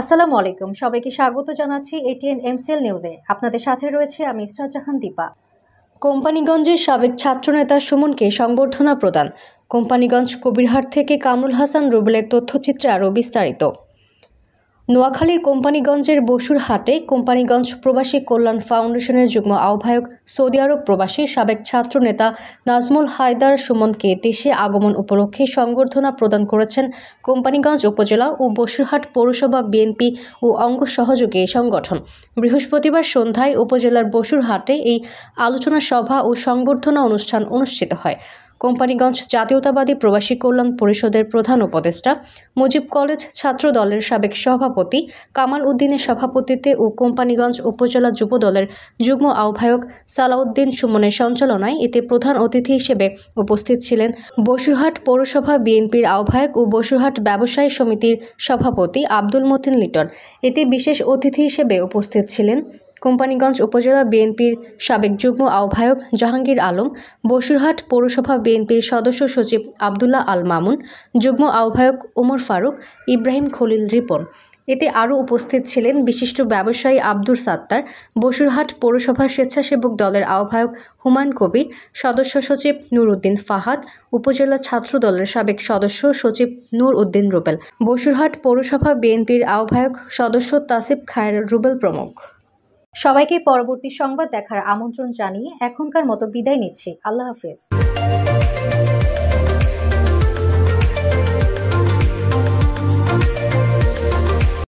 আসসালামু আলাইকুম, সবাইকে স্বাগত জানাচ্ছি এটিএন এমসিএল নিউজে। আপনাদের সাথে রয়েছে আমি ইসরাত জাহান দীপা। কোম্পানিগঞ্জের সাবেক ছাত্রনেতা সুমনকে সংবর্ধনা প্রদান। কোম্পানিগঞ্জ কবিরহাট থেকে কামরুল হাসান রুবেলের তথ্যচিত্রে আরও বিস্তারিত। নোয়াখালীর কোম্পানিগঞ্জের বসুরহাটে কোম্পানিগঞ্জ প্রবাসী কল্যাণ ফাউন্ডেশনের যুগ্ম আহ্বায়ক সৌদি আরব প্রবাসী সাবেক ছাত্রনেতা নাজমুল হায়দার সুমনকে দেশে আগমন উপলক্ষে সংবর্ধনা প্রদান করেছেন কোম্পানিগঞ্জ উপজেলা ও বসুরহাট পৌরসভা বিএনপি ও অঙ্গ সহযোগী সংগঠন। বৃহস্পতিবার সন্ধ্যায় উপজেলার বসুরহাটে এই আলোচনা সভা ও সংবর্ধনা অনুষ্ঠান অনুষ্ঠিত হয়। কোম্পানিগঞ্জ জাতীয়তাবাদী প্রবাসী কল্যাণ পরিষদের প্রধান উপদেষ্টা, মুজিব কলেজ ছাত্র দলের সাবেক সভাপতি কামাল উদ্দিনের সভাপতিত্বে ও কোম্পানিগঞ্জ উপজেলা যুব দলের যুগ্ম আহ্বায়ক সালাউদ্দিন সুমনের সঞ্চালনায় এতে প্রধান অতিথি হিসেবে উপস্থিত ছিলেন বসুরহাট পৌরসভা বিএনপির আহ্বায়ক ও বসুরহাট ব্যবসায়ী সমিতির সভাপতি আব্দুল মতিন লিটন। এতে বিশেষ অতিথি হিসেবে উপস্থিত ছিলেন কোম্পানিগঞ্জ উপজেলা বিএনপির সাবেক যুগ্ম আহ্বায়ক জাহাঙ্গীর আলম, বসুরহাট পৌরসভা বিএনপির সদস্য সচিব আবদুল্লাহ আল মামুন, যুগ্ম আহ্বায়ক ওমর ফারুক, ইব্রাহিম খলিল রিপন। এতে আরও উপস্থিত ছিলেন বিশিষ্ট ব্যবসায়ী আব্দুর সাত্তার, বসুরহাট পৌরসভা স্বেচ্ছাসেবক দলের আহ্বায়ক হুমায়ুন কবির, সদস্য সচিব নূর উদ্দিন ফাহাদ, উপজেলা ছাত্র দলের সাবেক সদস্য সচিব নূর উদ্দিন রুবেল, বসুরহাট পৌরসভা বিএনপির আহ্বায়ক সদস্য তাসিফ খায়ের রুবেল প্রমুখ। সবাইকে পরবর্তী সংবাদ দেখার আমন্ত্রণ জানিয়ে এখনকার মতো বিদায় নিচ্ছি। আল্লাহ হাফেজ।